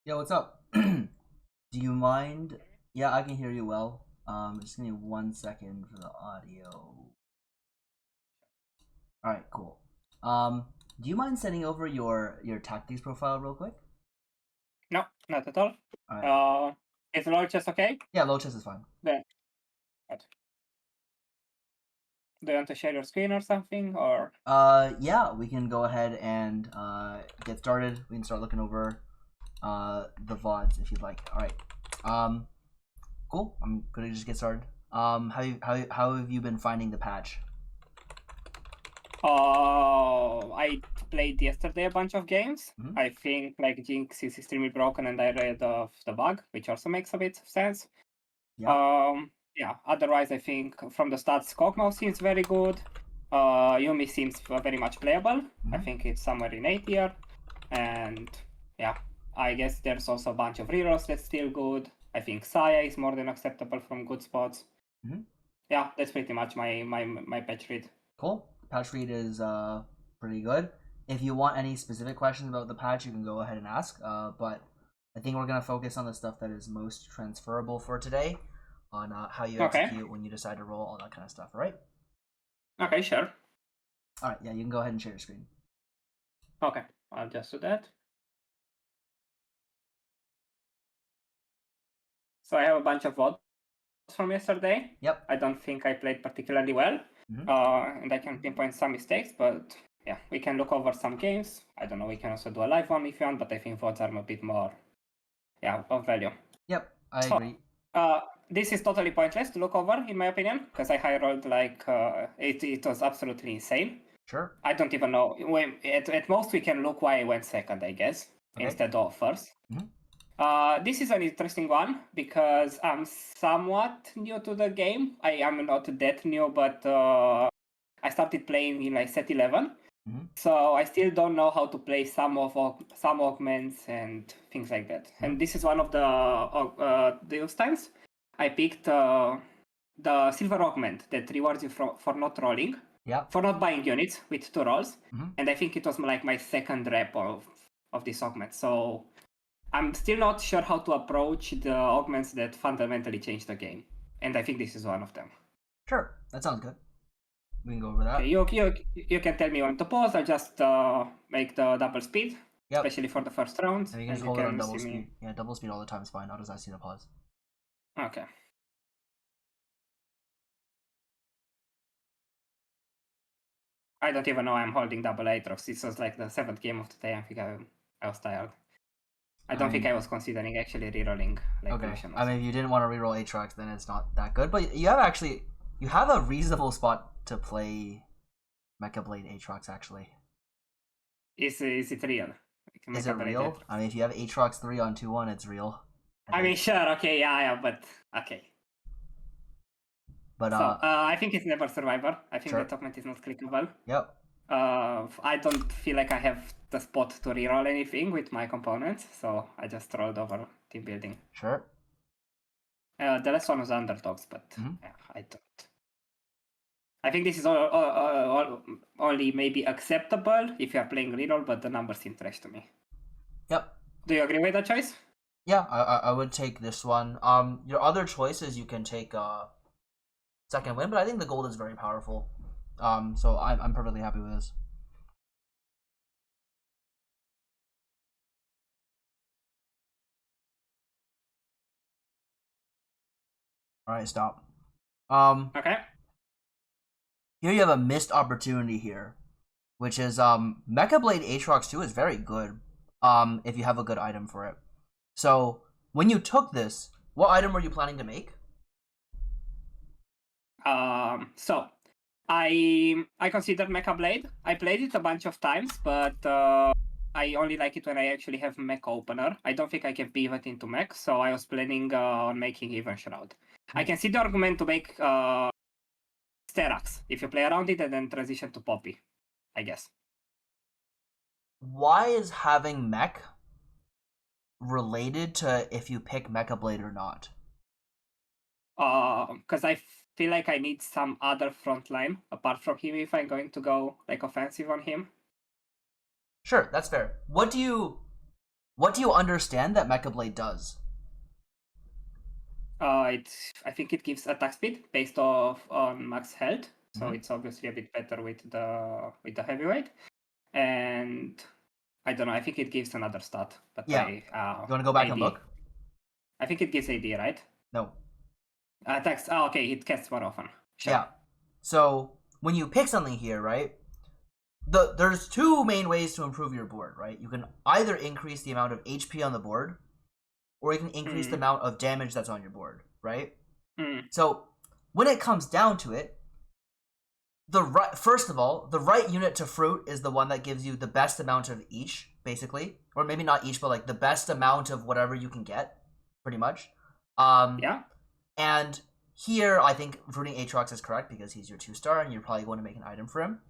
Yeah, what's up? Do you mind? Yeah, I can hear you well. Just give me 1 second for the audio. All right, cool. Do you mind sending over your tactics profile real quick? No, not at all. All right. Is Lord just okay? Yeah, low chest is fine. Then, good. Do you want to share your screen or something? Or Yeah, we can go ahead and get started. We can start looking over the VODs if you'd like. All right. Cool. I'm gonna just get started. How have you been finding the patch? I played yesterday a bunch of games. Mhm. I think like Jinx is extremely broken, and I read of the bug, which also makes a bit of sense. Yeah. Yeah. Otherwise, I think from the stats, Kog'Maw seems very good. Yumi seems very much playable. I Mhm. think it's somewhere in A tier, and yeah, I guess there's also a bunch of rerolls that's still good. I think Saya is more than acceptable from good spots. Mhm. Yeah, that's pretty much my patch read. Cool. Patch read is pretty good. If you want any specific questions about the patch, you can go ahead and ask. But I think we're gonna focus on the stuff that is most transferable for today, on how you Okay. execute when you decide to roll, all that kind of stuff. All right. Okay, sure. All right. Yeah, you can go ahead and share your screen. Okay, I'll just do that. So I have a bunch of votes from yesterday. Yep. I don't think I played particularly well, Mhm. and I can pinpoint some mistakes, but yeah, we can look over some games. I don't know, we can also do a live one if you want, but I think votes are a bit more, yeah, of value. Yep. I So, agree. this is totally pointless to look over, in my opinion, because I high rolled like, it was absolutely insane. Sure. I don't even know. At most, we can look why I went second, I guess, Okay. instead of first. Mhm. This is an interesting one because I'm somewhat new to the game. I am not that new, but I started playing in like set 11. Mhm. So I still don't know how to play some augments and things like that. Mhm. And this is one of those times I picked the silver augment that rewards you for not rolling, Yeah. for not buying units with 2 rolls. Mhm. And I think it was like my second rep of this augment. So I'm still not sure how to approach the augments that fundamentally change the game. And I think this is one of them. Sure. That sounds good. We can go over Okay, that. you can tell me when to pause. I'll just make the double speed, Yep. especially for the first round, And you can as just you hold it on can double see me. speed. Yeah, double speed all the time is fine. I'll just ask you to pause. Okay. I don't even know I'm holding double Aatrox. This was like the 7th game of the day. I think I was tired. I don't think I was considering actually rerolling like Okay. Lucian. I mean, if you didn't want to reroll Aatrox, then it's not that good. But you have a reasonable spot to play Mecha Blade Aatrox. Actually, Is it real? is it real? I mean, if you have Aatrox 3 on 2-1, it's real. I mean, sure, okay, yeah, but okay. But So I think it's never survivor. I think sure. the augment is not clickable. Yep. I don't feel like I have the spot to reroll anything with my components, so I just rolled over team building. Sure. The last one was underdogs, but Mhm. yeah, I don't. I think this is only maybe acceptable if you are playing reroll, but the numbers seem trash to me. Yep. Do you agree with that choice? Yeah, I would take this one. Your other choices you can take second win, but I think the gold is very powerful. So I'm perfectly happy with this. All right, stop. Okay. Here you have a missed opportunity here, which is Mecha Blade Aatrox 2 is very good. If you have a good item for it. So when you took this, what item were you planning to make? So I considered Mecha Blade. I played it a bunch of times, but I only like it when I actually have mech opener. I don't think I can pivot into mech, so I was planning on making Even Shroud. I can see the argument to make Sterax if you play around it and then transition to Poppy, I guess. Why is having mech related to if you pick Mecha Blade or not? Because I feel like I need some other front line apart from him if I'm going to go like offensive on him. Sure, that's fair. What do you what do you understand that Mecha Blade does? I think it gives attack speed based off on max health, so it's obviously a bit better with the heavyweight. And I don't know. I think it gives another stat, but Yeah. You want to go back and look? I think it gives AD, right? No. Attacks. Oh, okay. It casts more often. Sure. Yeah. So when you pick something here, right? There's two main ways to improve your board, right? You can either increase the amount of HP on the board, or you can increase the amount of damage that's on your board, right? So when it comes down to it, first of all, the right unit to fruit is the one that gives you the best amount of each, basically, or maybe not each, but like the best amount of whatever you can get, pretty much. Yeah. And here, I think fruiting Aatrox is correct because he's your 2-star, and you're probably going to make an item for him.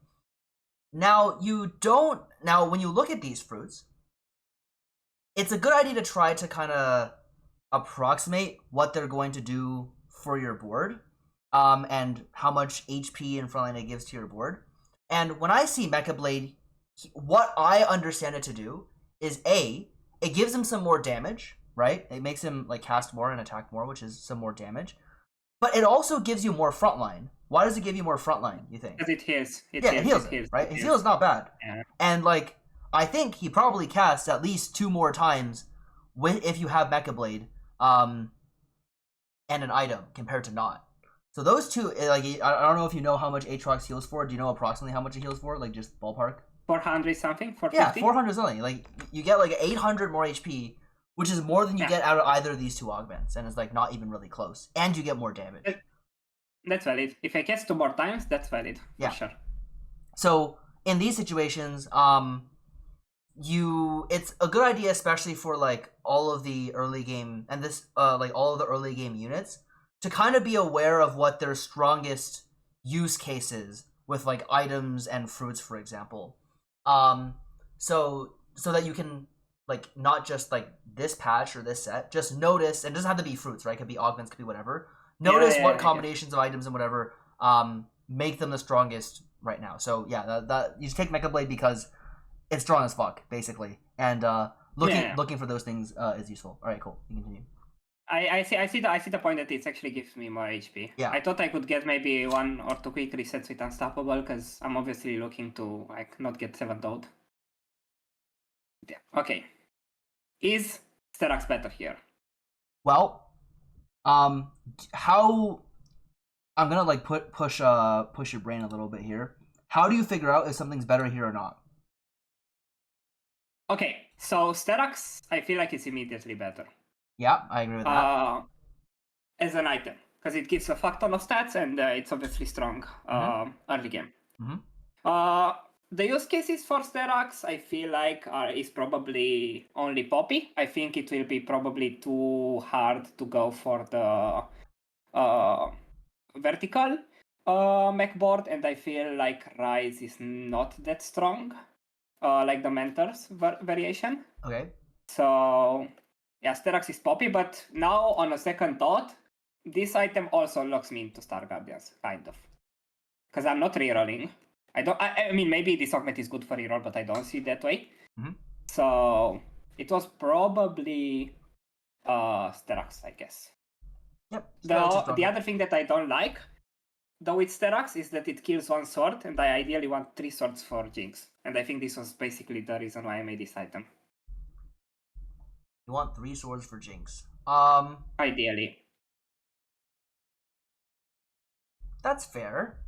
Now, when you look at these fruits, it's a good idea to try to kind of approximate what they're going to do for your board, and how much HP and frontline it gives to your board. And when I see Mecha Blade, what I understand it to do is it gives him some more damage, right? It makes him like cast more and attack more, which is some more damage. But it also gives you more frontline. Why does it give you more frontline, you think? Because it heals. It heals, right? His heal is not bad. Yeah. And like, I think he probably casts at least 2 more times if you have Mecha Blade, and an item compared to not. So those two, like, I don't know if you know how much Aatrox heals for. Do you know approximately how much it heals for? Like, just ballpark? 400 something? 450? Yeah, 400 something. Like, you get like 800 more HP, which is more than you get out of either of these two augments, and it's like not even really close. And you get more damage. That's valid. If I cast 2 more times, that's valid. Yeah. For sure. So in these situations, it's a good idea, especially for like all of the early game and this like all of the early game units, to kind of be aware of what their strongest use cases with like items and fruits, for example. So that you can like not just like this patch or this set, just notice, and it doesn't have to be fruits, right? It could be augments, could be whatever. Notice what combinations of items and whatever make them the strongest right now. So yeah, that you just take Mecha Blade because it's strong as fuck, basically, and looking for those things is useful. All right, cool. You continue. I see the point that it actually gives me more HP. Yeah. I thought I could get maybe 1 or 2 quick resets with Unstoppable because I'm obviously looking to like not get 7 out. Yeah. Okay. Is Sterak's better here? Well, how I'm gonna like push your brain a little bit here. How do you figure out if something's better here or not? Okay, so Sterak's, I feel like it's immediately better. Yeah, I agree with that. As an item, because it gives a fuck ton of stats and it's obviously strong early game. The use cases for Sterak's, I feel like, is probably only Poppy. I think it will be probably too hard to go for the vertical mech board, and I feel like Rise is not that strong, like the Mentor's variation. Okay. So, yeah, Sterak's is Poppy, but now on a second thought, this item also locks me into Star Guardians, kind of. Because I'm not rerolling. I mean, maybe this augment is good for reroll, but I don't see it that way. So, it was probably Sterak's, I guess. Yep. The other thing that I don't like, though with Sterak's, is that it kills 1 sword, and I ideally want 3 swords for Jinx. And I think this was basically the reason why I made this item. You want 3 swords for Jinx. Ideally. That's fair.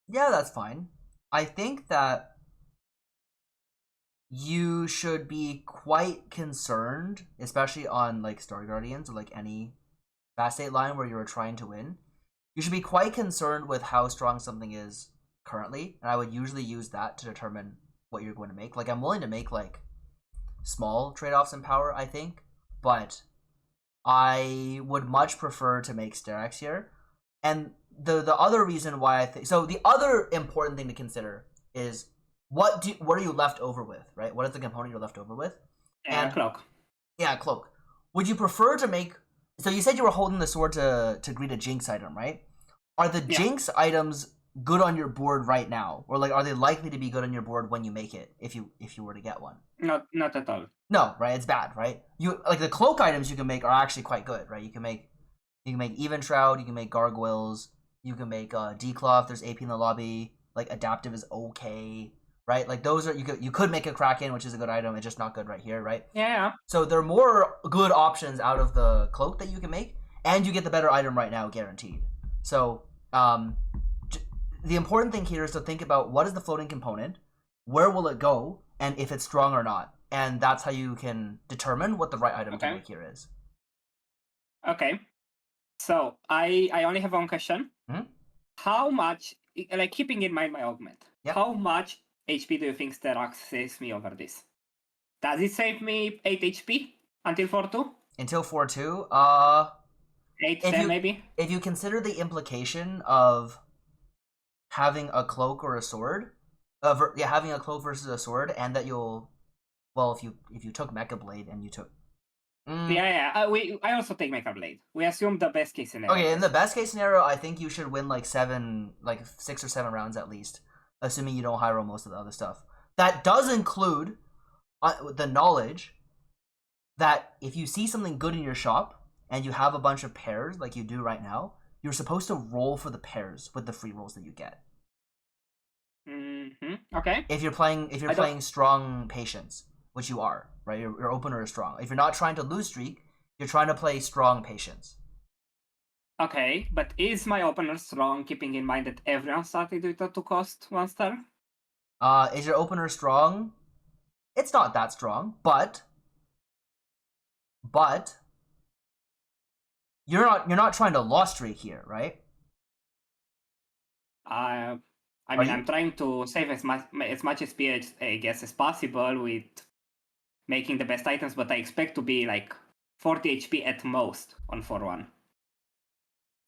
Yeah, that's fine. I think that you should be quite concerned, especially on like Star Guardians or like any fast 8 line where you're trying to win. You should be quite concerned with how strong something is currently, and I would usually use that to determine what you're going to make. Like, I'm willing to make like small trade-offs in power, I think, but I would much prefer to make Sterak's here. And the other reason why I think so, the other important thing to consider is what are you left over with, right? What is the component you're left over with? And cloak. Yeah, cloak. Would you prefer to make? So you said you were holding the sword to greet a Jinx item, right? Are the Jinx items good on your board right now, or like are they likely to be good on your board when you make it if you were to get one? Not at all. No, right? It's bad, right? You like the cloak items you can make are actually quite good, right? You can make even shroud, you can make gargoyles, you can make decloth. There's AP in the lobby. Like adaptive is okay, right? Like those are you could make a kraken, which is a good item. It's just not good right here, right? Yeah. So there are more good options out of the cloak that you can make, and you get the better item right now guaranteed. So the important thing here is to think about what is the floating component, where will it go, and if it's strong or not. And that's how you can determine what the right item to make here is. Okay. So I only have one question. Mm-hmm. How much, like keeping in mind my augment, Yep. how much HP do you think Sterak saves me over this? Does it save me 8 HP until 4-2? Until 4-2? 8, 10 maybe? If you consider the implication of having a cloak or a sword, having a cloak versus a sword, and that you'll, well, if you took Mecha Blade and you took... I also take Mecha Blade. We assume the best case scenario. Okay, in the best case scenario, I think you should win like 6 or 7 rounds at least, assuming you don't high roll most of the other stuff. That does include the knowledge that if you see something good in your shop and you have a bunch of pairs like you do right now, you're supposed to roll for the pairs with the free rolls that you get. Mm-hmm. Okay. If you're playing strong patience, which you are, right? Your opener is strong. If you're not trying to lose streak, you're trying to play strong patience. Okay, but is my opener strong, keeping in mind that everyone started with a 2 cost 1 star? Is your opener strong? It's not that strong, but you're not trying to lost streak here, right? I mean, I'm trying to save as much SP I guess as possible with making the best items, but I expect to be like 40 HP at most on 4-1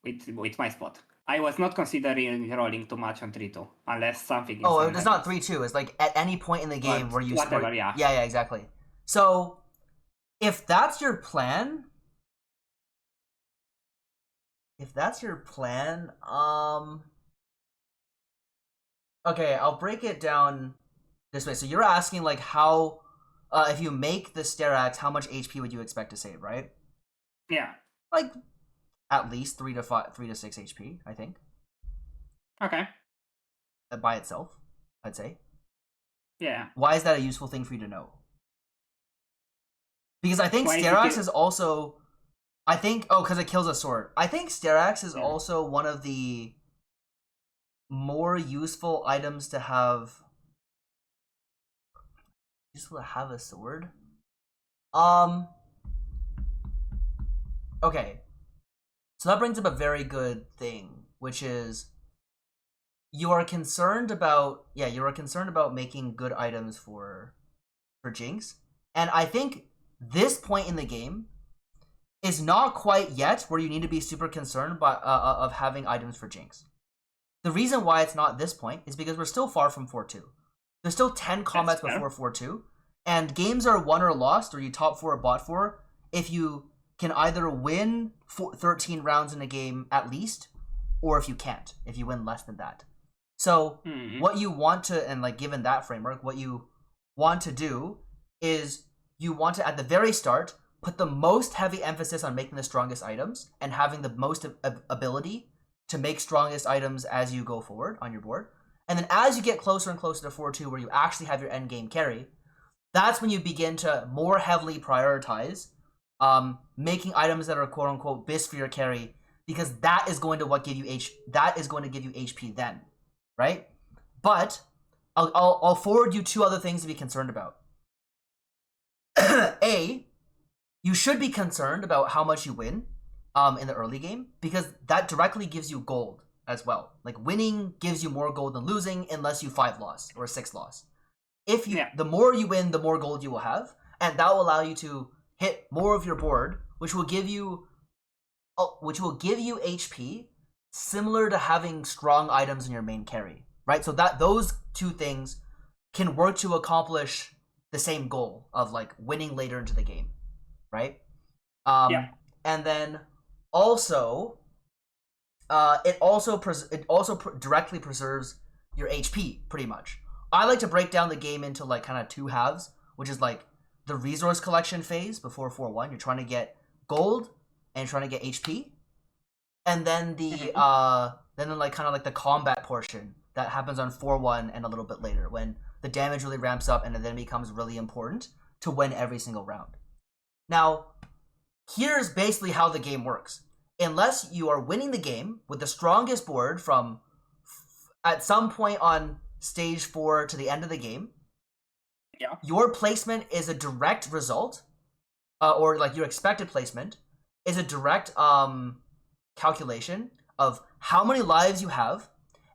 with my spot. I was not considering rolling too much on 3-2 unless something. Oh, it's not 3-2. It's like at any point in the game where you whatever, yeah. Yeah, exactly. So if that's your plan, okay, I'll break it down this way. So you're asking like how, if you make the Sterax, how much HP would you expect to save, right? Yeah. Like at least 3 to 6 HP, I think. Okay. By itself, I'd say. Yeah. Why is that a useful thing for you to know? Because I think Sterax is also, because it kills a sword. I think Sterax is also one of the more useful items to have. Useful to have a sword? Okay. So that brings up a very good thing, which is you are concerned about making good items for Jinx. And I think this point in the game is not quite yet where you need to be super concerned of having items for Jinx. The reason why it's not this point is because we're still far from 4-2. There's still 10 combats before 4-2, and games are won or lost, or you top 4 or bot 4, if you can either win 13 rounds in a game at least, or if you can't, if you win less than that. So what you want to, and like given that framework, what you want to do is you want to, at the very start, put the most heavy emphasis on making the strongest items and having the most ability to make strongest items as you go forward on your board. And then as you get closer and closer to 4-2, where you actually have your endgame carry, that's when you begin to more heavily prioritize making items that are quote unquote BIS for your carry, because that is going to give you HP then, right? But I'll forward you 2 other things to be concerned about. A, you should be concerned about how much you win in the early game, because that directly gives you gold as well. Like winning gives you more gold than losing unless you 5 loss or 6 loss. The more you win, the more gold you will have, and that will allow you to hit more of your board, which will give you HP similar to having strong items in your main carry, right? So that those 2 things can work to accomplish the same goal of like winning later into the game, right? And then also it also directly preserves your HP pretty much. I like to break down the game into like kind of two halves, which is like the resource collection phase before 4-1. You're trying to get gold and you're trying to get HP, and then the like kind of like the combat portion that happens on 4-1 and a little bit later when the damage really ramps up and it then becomes really important to win every single round. Now, here's basically how the game works. Unless you are winning the game with the strongest board from at some point on stage 4 to the end of the game, your placement is a direct result, or like your expected placement is a direct calculation of how many lives you have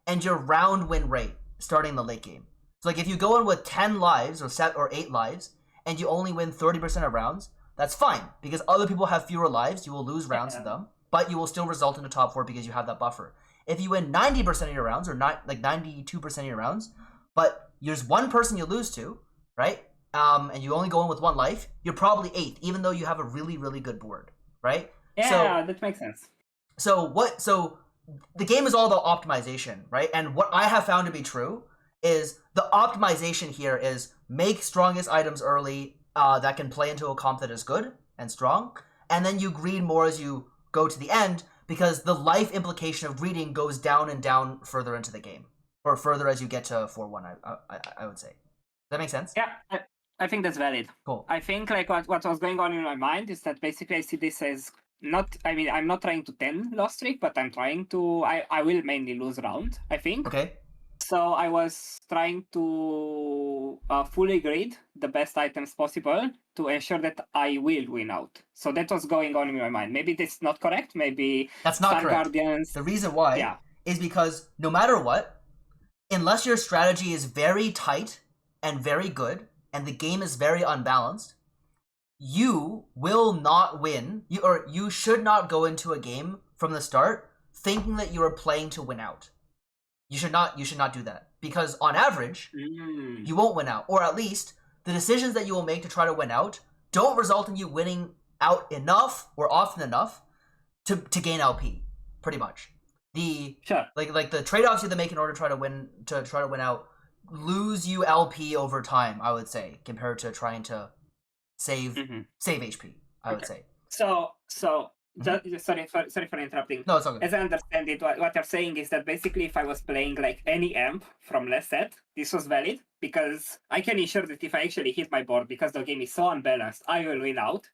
and your round win rate starting the late game. So like if you go in with 10 lives or 8 lives and you only win 30% of rounds, that's fine because other people have fewer lives. You will lose rounds to them, but you will still result in the top 4 because you have that buffer. If you win 90% of your rounds or not like 92% of your rounds, but there's one person you lose to, right? And you only go in with 1 life, you're probably 8th, even though you have a really, really good board, right? Yeah, that makes sense. So the game is all about optimization, right? And what I have found to be true is the optimization here is make strongest items early that can play into a comp that is good and strong, and then you greed more as you go to the end because the life implication of greeding goes down and down further into the game, or further as you get to 4-1, I would say. Does that make sense? Yeah, I think that's valid. Cool. I think like what was going on in my mind is that basically I see this as I'm not trying to 10 loss streak, but I'm trying to, I will mainly lose round, I think. Okay. So I was trying to fully grid the best items possible to ensure that I will win out. So that was going on in my mind. Maybe that's not correct. Maybe that's not Star correct. Guardians. The reason why is because no matter what, unless your strategy is very tight and very good, and the game is very unbalanced, you will not win. You should not go into a game from the start thinking that you are playing to win out. You should not do that because on average, you won't win out, or at least the decisions that you will make to try to win out don't result in you winning out enough or often enough to gain LP. Pretty much, like the trade-offs you have to make in order to try to win out lose you LP over time. I would say compared to trying to save HP. I would say. So. Sorry for interrupting. No, it's all good. As I understand it, what you're saying is that basically if I was playing like any amp from last set, this was valid because I can ensure that if I actually hit my board because the game is so unbalanced, I will win out.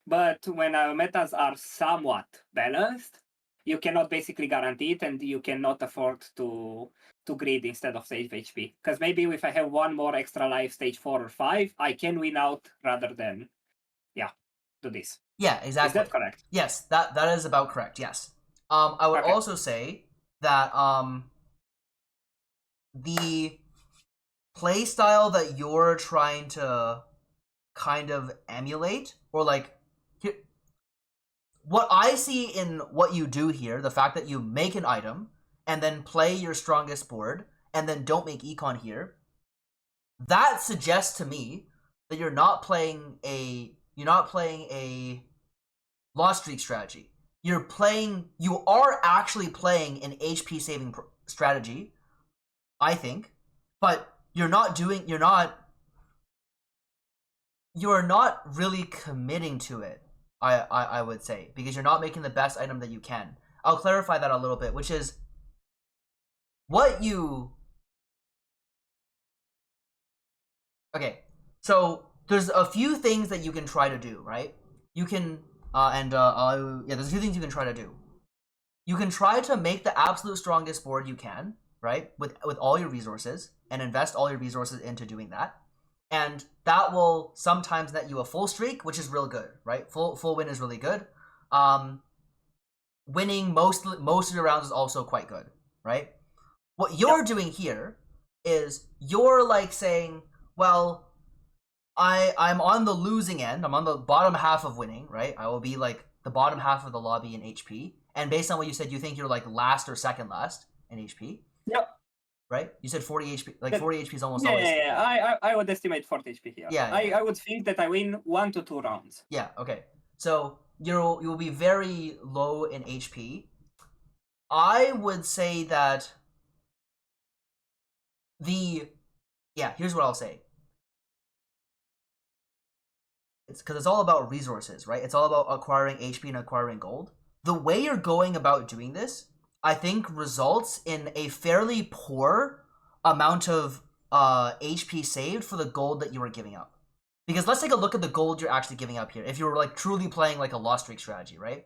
But when metas are somewhat balanced, you cannot basically guarantee it and you cannot afford to greed instead of save HP. Because maybe if I have 1 more extra life, stage 4 or 5, I can win out rather than, do this. Yeah, exactly. Is that correct? Yes, that is about correct. Yes. I would also say that the play style that you're trying to kind of emulate, or like what I see in what you do here, the fact that you make an item and then play your strongest board and then don't make econ here, that suggests to me that you're not playing a loss streak strategy. You are actually playing an HP saving strategy, I think, but you're not really committing to it. I would say, because you're not making the best item that you can. I'll clarify that a little bit, which is okay. So there's a few things that you can try to do, right? You can there's a few things you can try to do. You can try to make the absolute strongest board you can, right? With all your resources, and invest all your resources into doing that. And that will sometimes net you a full streak, which is real good, right? Full win is really good. Winning most of your rounds is also quite good, right? What you're doing here is you're like saying, well, I'm on the losing end. I'm on the bottom half of winning, right? I will be like the bottom half of the lobby in HP. And based on what you said, you think you're like last or second last in HP. Yep. Right? You said 40 HP. Like 40 HP is almost always. Yeah. I would estimate 40 HP here. Yeah. I would think that I win 1 to 2 rounds. Yeah. Okay. So you'll be very low in HP. I would say that here's what I'll say. It's because it's all about resources, right? It's all about acquiring HP and acquiring gold. The way you're going about doing this, I think, results in a fairly poor amount of HP saved for the gold that you are giving up. Because let's take a look at the gold you're actually giving up here. If you were like truly playing like a lost streak strategy, right?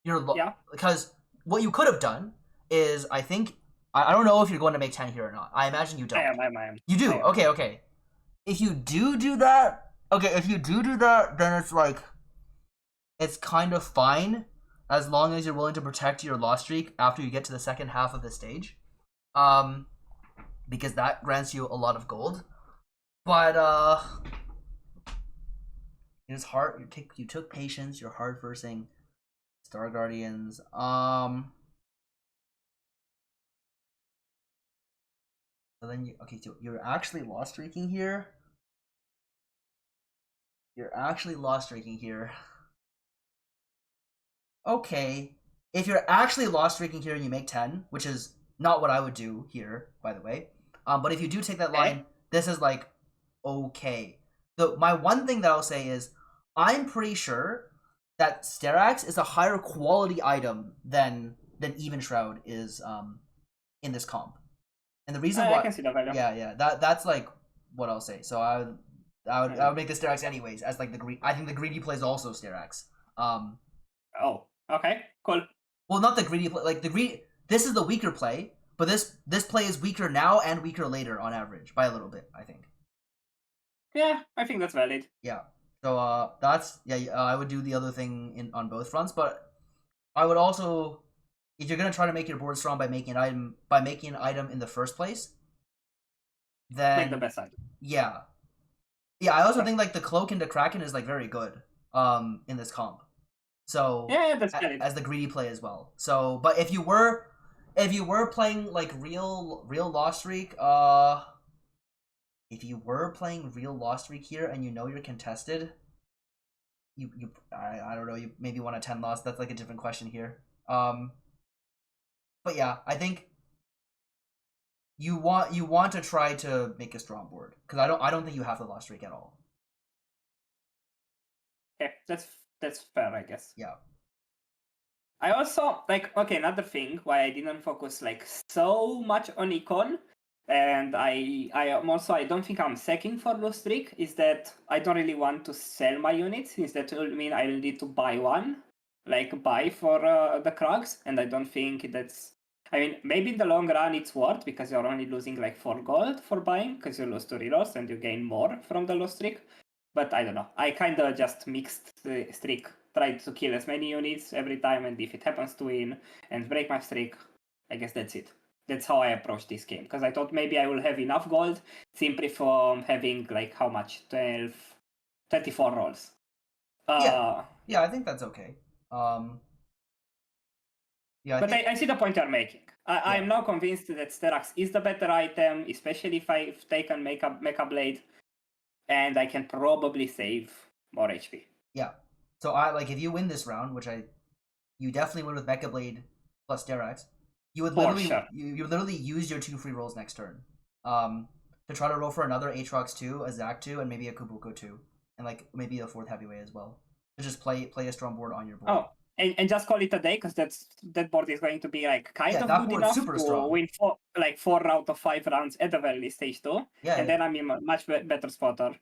Because what you could have done is, I think, I don't know if you're going to make 10 here or not. I imagine you don't. I am. You do? Okay. If you do that, then it's like, it's kind of fine as long as you're willing to protect your loss streak after you get to the second half of the stage. Because that grants you a lot of gold. But it's hard. You took patience. You're hard versing Star Guardians. So then so you're actually lost streaking here. Okay, if you're actually lost streaking here and you make 10, which is not what I would do here, by the way. But if you do take that line, this is like okay. My one thing that I'll say is, I'm pretty sure that Sterax is a higher quality item than Even Shroud is in this comp. And the reason why I can see that value. Yeah, that's like what I'll say. So I would make the Sterax anyways, as like I think the greedy play is also Sterax. Oh, okay, cool. Well, not the greedy play. Like this is the weaker play, but this play is weaker now and weaker later on average by a little bit, I think. Yeah, I think that's valid. Yeah. So that's I would do the other thing on both fronts, but I would also, if you're gonna try to make your board strong by making an item in the first place, then make the best item. Yeah. I also think like the cloak into Kraken is like very good in this comp. So yeah, that's valid. As the greedy play as well. So, but if you were playing like real lost streak, if you were playing real lost streak here and you know you're contested, I don't know, you maybe want a 10 loss. That's like a different question here. But yeah, I think you want to try to make a strong board, because I don't think you have the lost streak at all. Okay, that's fair, I guess. Yeah. I also another thing why I didn't focus like so much on econ, and I don't think I'm sacking for low streak, is that I don't really want to sell my units, since that will mean I will need to buy one, buy for the Krugs, and I don't think that's. I mean, maybe in the long run it's worth, because you're only losing 4 gold for buying, because you lose 2 reloads and you gain more from the low streak. But I don't know. I kind of just mixed the streak, tried to kill as many units every time, and if it happens to win and break my streak, I guess that's it. That's how I approached this game, because I thought maybe I will have enough gold simply from having how much? 24 rolls. Yeah, I think that's okay. Yeah, I see the point you're making. I'm now convinced that Sterax is the better item, especially if I've taken Mecha Blade, and I can probably save more HP. Yeah. So if you win this round, which you definitely win with Mecha Blade plus Sterax, you would literally you literally use your 2 free rolls next turn. To try to roll for another Aatrox 2, a Zac 2, and maybe a Kubuko 2. And maybe a 4th heavyweight as well. To just play a strong board on your board. Oh. And just call it a day, because that board is going to be kind of good enough to strong. Win 4 out of 5 rounds at the very least stage 2. Yeah, and then I'm in a much better spotter.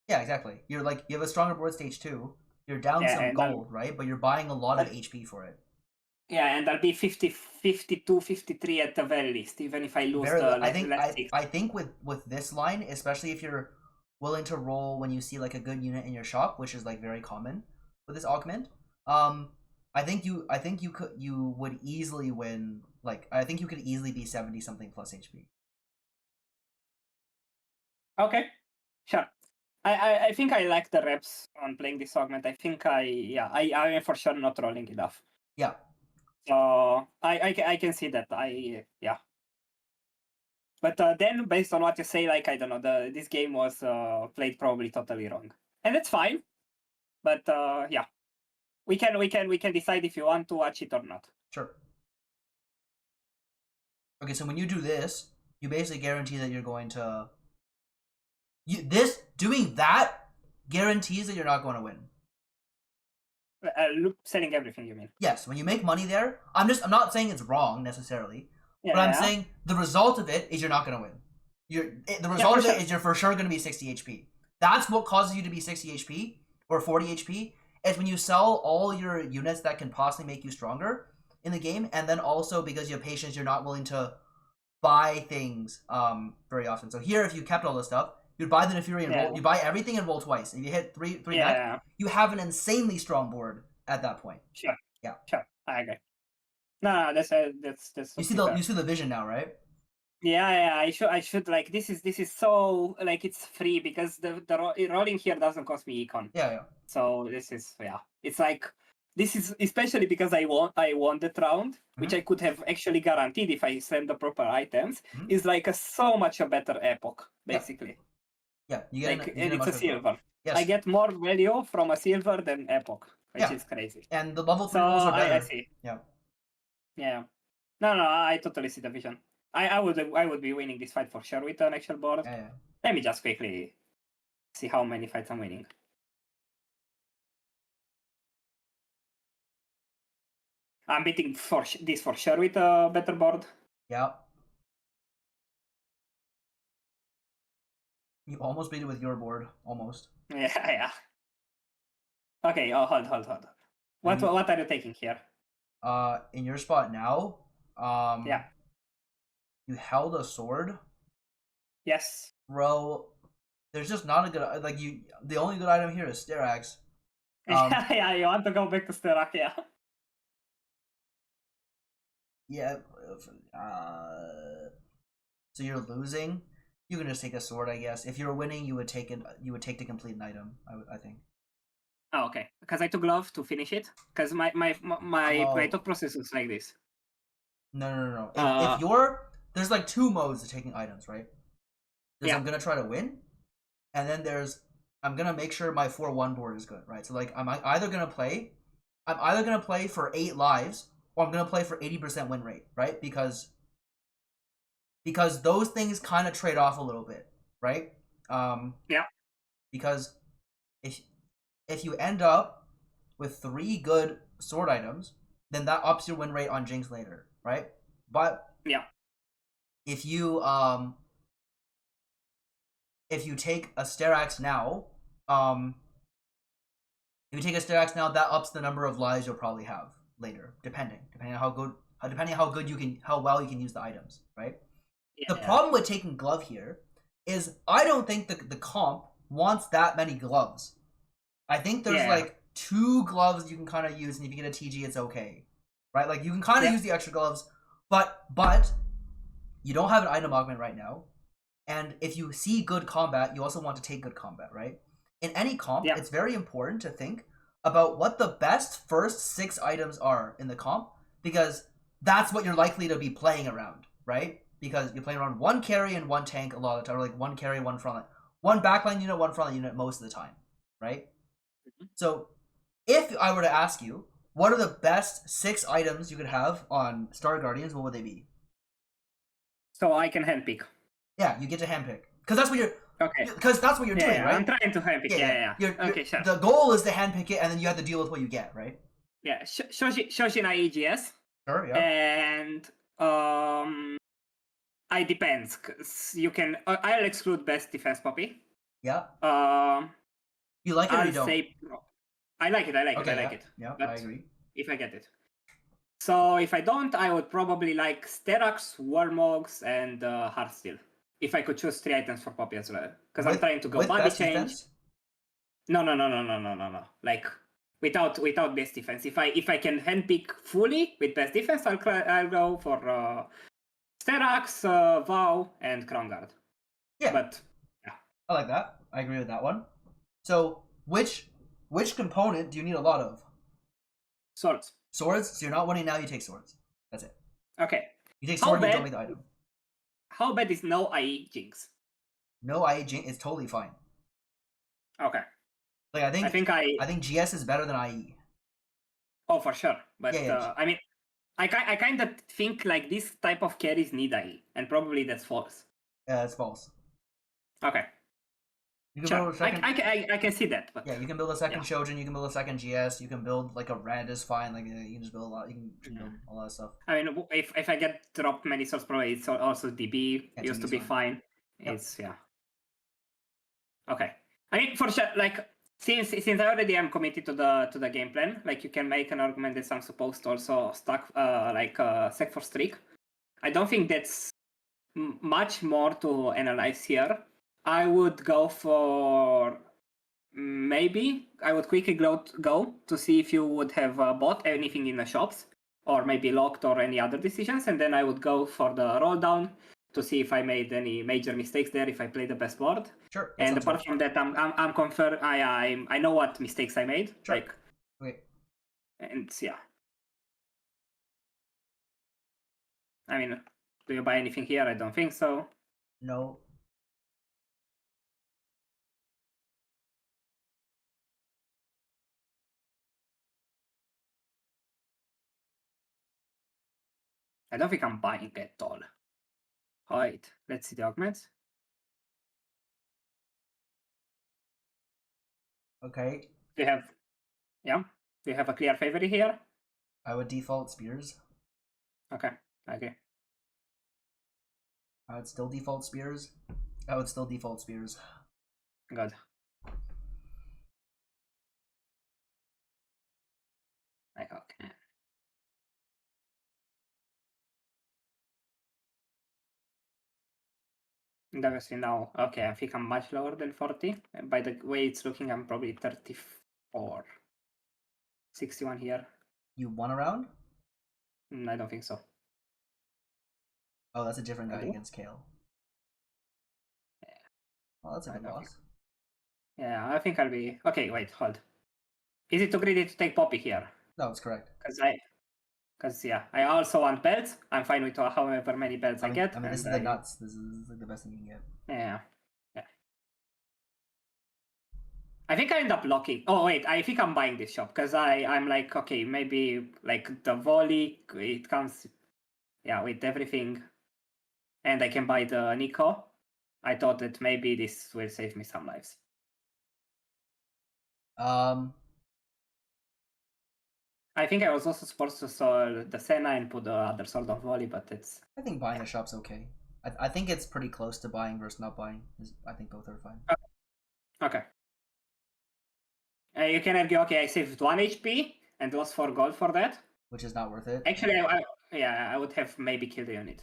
Yeah, exactly. You're you have a stronger board stage 2. You're down some gold, right? But you're buying a lot of HP for it. Yeah, and I'll be 50, 52, 53 at the very least, even if I lose I think with this line, especially if you're willing to roll when you see a good unit in your shop, which is very common with this augment, I think you would easily win. I think you could easily be 70 something plus HP. Okay, sure. I think I like the reps on playing this augment. I think I am for sure not rolling enough. Yeah. So I can see that. But then, based on what you say, I don't know, this game was played probably totally wrong, and that's fine. But yeah. We can decide if you want to watch it or not. Sure. Okay, so when you do this, you basically guarantee that you're going to. Doing that guarantees that you're not going to win. Selling everything, you mean? Yes, when you make money there, I'm not saying it's wrong necessarily, Yeah, but I'm saying the result of it is you're not going to win. The result of it is you're for sure going to be 60 HP. That's what causes you to be 60 HP or 40 HP, is when you sell all your units that can possibly make you stronger in the game, and then also because you have patience, you're not willing to buy things very often. So here, if you kept all this stuff, you'd buy the Nefuri and roll. You buy everything and roll twice. If you hit three back, you have an insanely strong board at that point. Sure. Yeah. Sure. I agree. No, that's. You see the vision now, right? Yeah. I should like this is so like it's free because the rolling here doesn't cost me econ. Yeah. So this is it's like this is especially because I won that round, which I could have actually guaranteed if I send the proper items, is like so much a better epoch basically. Yeah, you get like, and it's a silver. Yes. I get more value from a silver than epoch, which is crazy. And the level 3 rules are better. I see. Yeah. No, I totally see the vision. I would be winning this fight for sure with an actual board. Yeah. Let me just quickly see how many fights I'm winning. I'm beating this for sure with a better board. Yeah. You almost beat it with your board, almost. Yeah. Okay, hold. What are you taking here? In your spot now, yeah. You held a sword. Yes. Bro, there's just not a good the only good item here is Sterax. Yeah, you want to go back to Sterax, yeah. Yeah. So you're losing. You can just take a sword, I guess. If you're winning, you would take it. You would take to complete an item. I think. Oh, okay. Because I took glove to finish it. Because my thought process is like this. No. If you're there's like two modes of taking items, right? There's I'm gonna try to win, and then there's I'm gonna make sure my 4-1 board is good, right? So like I'm either gonna play for 8 lives, or I'm gonna play for 80% win rate, right? Because those things kind of trade off a little bit, right? Because if you end up with 3 good sword items, then that ups your win rate on Jinx later, right? But if you take a Sterax now, that ups the number of lives you'll probably have later, depending on how well you can use the items, right? The problem with taking glove here is I don't think the comp wants that many gloves. I think there's like 2 gloves you can kind of use, and if you get a TG, it's okay, right? Like you can kind of use the extra gloves, but you don't have an item augment right now, and if you see good combat, you also want to take good combat, right? In any comp, it's very important to think about what the best first 6 items are in the comp, because that's what you're likely to be playing around, right? Because you're playing around 1 carry and 1 tank a lot of the time, or like 1 carry, 1 frontline, 1 backline unit, 1 frontline unit most of the time, right? So if I were to ask you, what are the best 6 items you could have on Star Guardians, what would they be? So I can handpick. Yeah, you get to handpick. Because that's what you're doing, right? I'm trying to handpick, yeah. Okay, sure. The goal is to handpick it, and then you have to deal with what you get, right? Yeah, Shoshin EGS. Sure, yeah. And it depends, because you can... I'll exclude best defense Poppy. Yeah. You like it or you don't? I like it. Yeah, I agree. If I get it. So if I don't, I would probably like Sterax, Warmogs, and Heartsteel. If I could choose 3 items for Poppy as well. Because I'm trying to go body change. Defense? No. Like without best defense. If I can handpick fully with best defense, I'll go for Sterax, Vow, and Crown Guard. Yeah. But I like that. I agree with that one. So which component do you need a lot of? Swords. Swords? So you're not winning now, you take swords. That's it. Okay. You take sword and you don't make the item. How bad is no IE Jinx? No IE Jinx is totally fine. Okay. Like I think GS is better than IE. Oh, for sure. But yeah. I mean, I kind of think like this type of carries need IE, and probably that's false. It's false. Okay. You can Sure. build a second. I can see that, but yeah, you can build a second Shojin. You can build a second GS. You can build like a Rand is fine. Like you can just build a lot. You can build a lot of stuff. I mean, if I get dropped many source pro, it's also DB Yeah, used to DB is be fine. fine. Yep. It's Okay. I mean, for sure, like since I already am committed to the game plan, like you can make an argument that I'm supposed to also stack sec for streak. I don't think that's much more to analyze here. I would go for maybe I would quickly go to see if you would have bought anything in the shops or maybe locked or any other decisions, and then I would go for the roll down to see if I made any major mistakes there, if I played the best board. Sure. And apart from that, I'm confirmed. I know what mistakes I made. Sure. Like, okay. And yeah. I mean, do you buy anything here? I don't think so. No. I don't think I'm buying at all. Alright, let's see the augments. Okay. Do you have a clear favorite here? I would default Spears. Okay, okay. I would still default Spears. I would still default Spears. Good. Okay. And obviously now, okay, I think I'm much lower than 40. And by the way it's looking, I'm probably 34. 61 here. You won a round? I don't think so. Oh, that's a different guy against Kale. Yeah. Oh, that's a good loss. Yeah, I think I'll be... Okay, wait, hold. Is it too greedy to take Poppy here? No, it's correct. Because I also want belts. I'm fine with however many belts I get. I mean, this is the nuts. This is like the best thing you can get. Yeah. I think I end up locking. Oh wait, I think I'm buying this shop because I'm like, okay, maybe like the volley, it comes, with everything, and I can buy the Nico. I thought that maybe this will save me some lives. I think I was also supposed to sell the Senna and put the other Sword of Volley, but it's... I think buying the shop's okay. I think it's pretty close to buying versus not buying. I think both are fine. Okay. You can argue, okay, I saved 1 HP and lost 4 gold for that. Which is not worth it. Actually, I would have maybe killed the unit.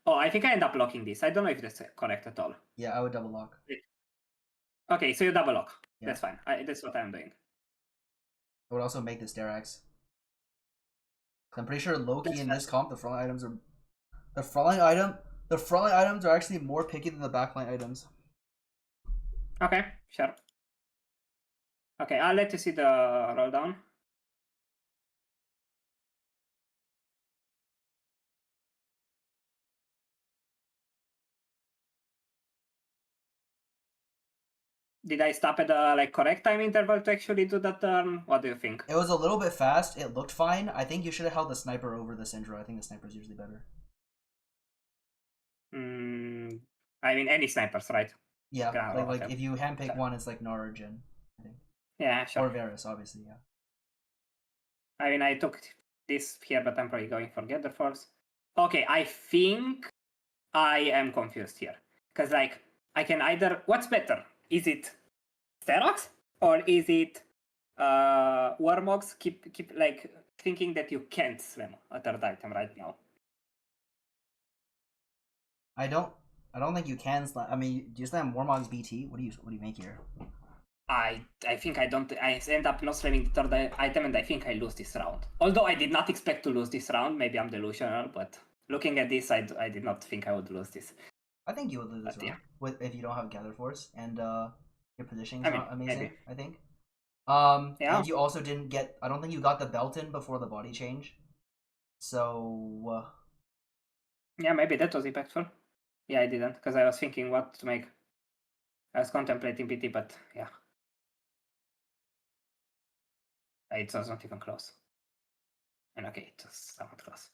Oh, I think I end up locking this. I don't know if that's correct at all. Yeah, I would double lock. Okay, so you double lock. Yeah. That's fine. That's what I'm doing. I would also make this Derax. I'm pretty sure low-key in this comp, the frontline items are... The frontline items are actually more picky than the backline items. Okay, sure. Okay, I'll let you see the roll down. Did I stop at the correct time interval to actually do the turn? What do you think? It was a little bit fast. It looked fine. I think you should have held the sniper over the Syndra. I think the sniper's usually better. I mean, any snipers, right? Yeah, like if you handpick one, it's like Nara or Jin, I think. Yeah, sure. Or Varus, obviously, yeah. I mean, I took this here, but I'm probably going for Gather Force. Okay, I think I am confused here. Because, I can either... What's better? Is it Sterox? Or is it Warmogs keep thinking that you can't slam a third item right now? I don't think you can slam. I mean, do you slam Warmog's BT? What do you make here? I think I don't. I end up not slamming the third item, and I think I lose this round. Although I did not expect to lose this round. Maybe I'm delusional, but looking at this, I did not think I would lose this. I think you would lose this round if you don't have Gather Force and your positioning is not amazing. Maybe. I think. And you also didn't get. I don't think you got the belt in before the body change. So. Yeah, maybe that was impactful. Yeah, I didn't because I was thinking what to make. I was contemplating PT, but yeah. It was not even close. And okay, it was somewhat close.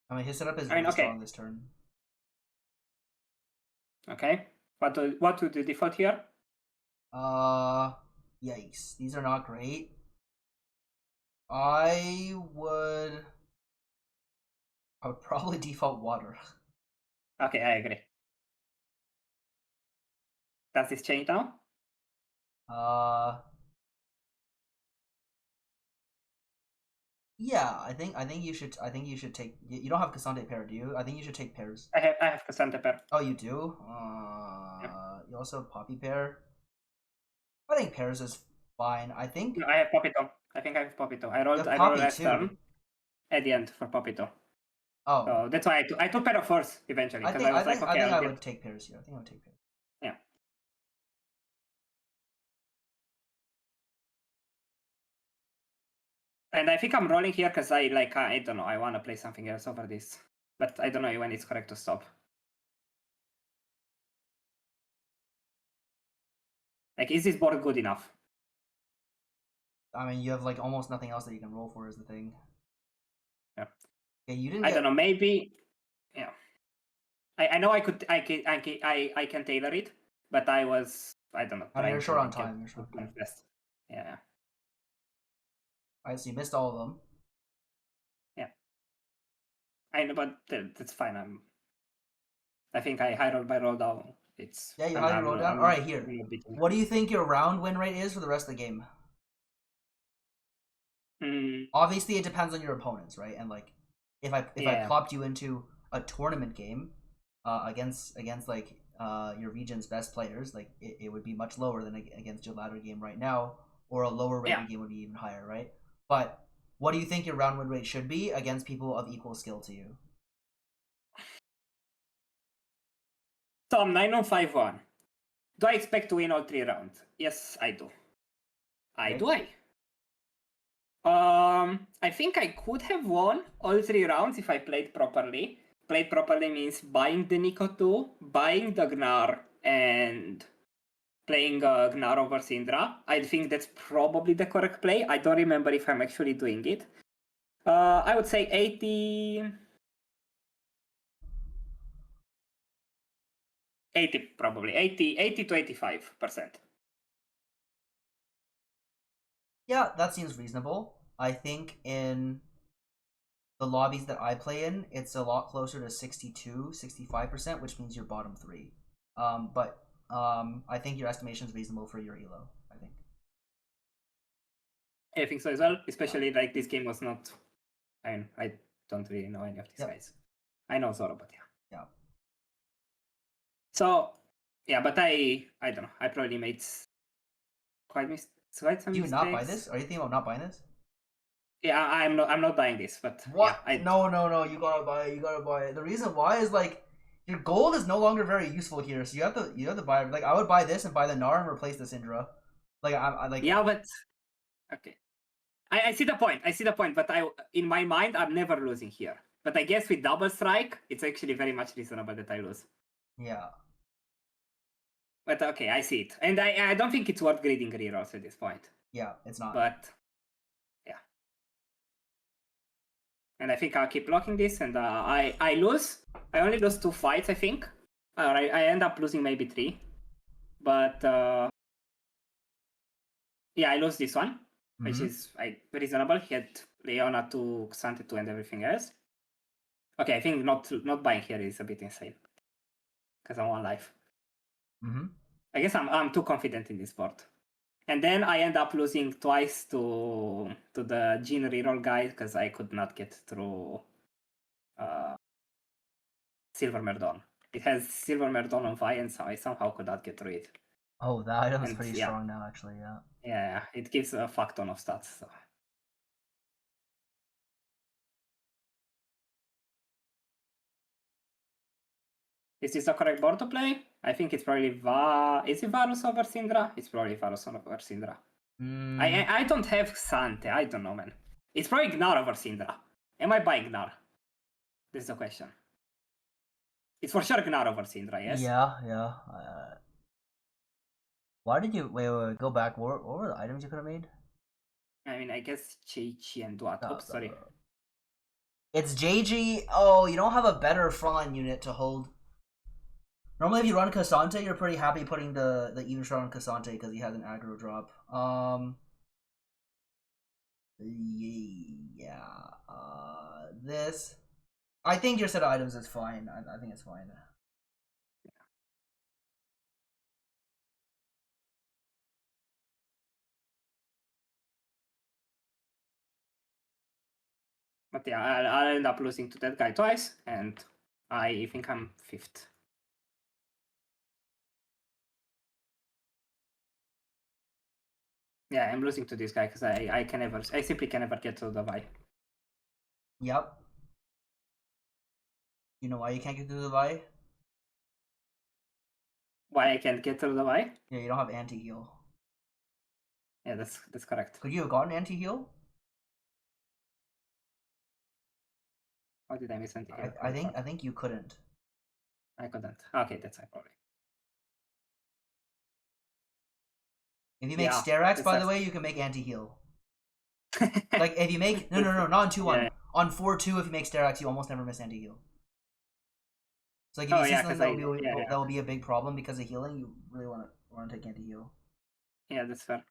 I mean, his setup is I mean, really okay. strong this turn. Okay. What would you default here? Yikes. These are not great. I would probably default water. Okay, I agree. Does this change now? Yeah, I think you should take. You don't have Cassandre pair, do you? I think you should take pairs. I have Cassandra pair. Oh, you do? Yep. You also have Poppy pair. I think pairs is fine. I think No, I have Popito. I think I have Popito. I rolled Poppy last too. turn at the end for Popito. Oh. So that's why I took pair of force eventually, because I was like, okay, I would take pairs here. I think I would take pairs. Yeah. And I think I'm rolling here because I don't know, I want to play something else over this. But I don't know when it's correct to stop. Like, is this board good enough? I mean, you have like almost nothing else that you can roll for is the thing. Yeah. Okay, you didn't I don't know, maybe. Yeah. I know I can tailor it, but I was, I don't know. I mean, you're short on time. You're short on time. Yeah. Alright, so you missed all of them. Yeah. I know, but that's fine. I think I high roll by roll down. It's yeah, you high roll down. All right, here. What do you think your round win rate is for the rest of the game? Obviously, it depends on your opponents, right? And like, if I plopped you into a tournament game, against like your region's best players, like it would be much lower than against your ladder game right now, or a lower rated game would be even higher, right? But what do you think your round win rate should be against people of equal skill to you? So I'm 9-5-1. Do I expect to win all 3 rounds? Yes, I do. Okay. I think I could have won all 3 rounds if I played properly. Played properly means buying the Nico 2, buying the Gnar, and playing Gnar over Syndra. I think that's probably the correct play. I don't remember if I'm actually doing it. I would say 80 probably. 80 to 85%. Yeah, that seems reasonable. I think in the lobbies that I play in, it's a lot closer to 62, 65%, which means you're bottom 3. But I think your estimation is reasonable for your elo, I think. I think so as well, especially like this game was not, I mean, I don't really know any of these guys. I know Zoro, but yeah. So, yeah, but I don't know. I probably made quite some mistakes. Do you not buy this? Are you thinking about not buying this? Yeah, I'm not buying this, but what? Yeah, No, you gotta buy it. You gotta buy it. The reason why is like your gold is no longer very useful here, so you have to buy. Like I would buy this and buy the Gnar and replace the Syndra. Like I like. Yeah, but okay. I see the point. But in my mind, I'm never losing here. But I guess with double strike, it's actually very much reasonable that I lose. Yeah. But okay, I see it, and I don't think it's worth grading rerolls at this point. Yeah, it's not. But yeah, and I think I'll keep blocking this, and I lose. I only lose 2 fights, I think. I end up losing maybe 3, but yeah, I lost this one, which is reasonable. He had Leona to Xante 2 and everything else. Okay, I think not buying here is a bit insane because I'm 1 life. I guess I'm too confident in this board. And then I end up losing twice to the Jhin reroll guy because I could not get through Silver Merdon. It has Silver Merdon on Vi, and so I somehow could not get through it. Oh, that item is pretty strong now, actually, yeah. Yeah, it gives a fuck ton of stats. So. Is this the correct board to play? I think it's probably Is it Varus over Syndra? It's probably Varus over Syndra. I don't have Xante. I don't know, man. It's probably Gnar over Syndra. Am I buying Gnar? This is the question. It's for sure Gnar over Syndra, yes? Yeah. Why did you wait, go back? What were the items you could have made? I mean, I guess Chi and what? Oops, sorry. It's JG. Oh, you don't have a better frontline unit to hold. Normally, if you run Cassante, you're pretty happy putting the even shot on Cassante because he has an aggro drop. Yeah. This. I think your set of items is fine. I think it's fine. But yeah, I'll end up losing to that guy twice, and I think I'm 5th. Yeah, I'm losing to this guy because I simply can never get to the Vi. Yep. You know why you can't get to the Vi? Why I can't get to the Vi? Yeah, you don't have anti-heal. Yeah, that's correct. Could you have gotten anti-heal? How did I miss anti-heal? I think you couldn't. I couldn't. Okay, that's fine, probably. If you make Sterax, by the way, you can make anti-heal. Like if you make no, not on 2-1. Yeah. On 4-2, if you make Sterax, you almost never miss anti-heal. So like if you see something that will be a big problem because of healing, you really want to take anti-heal. Yeah, that's fair.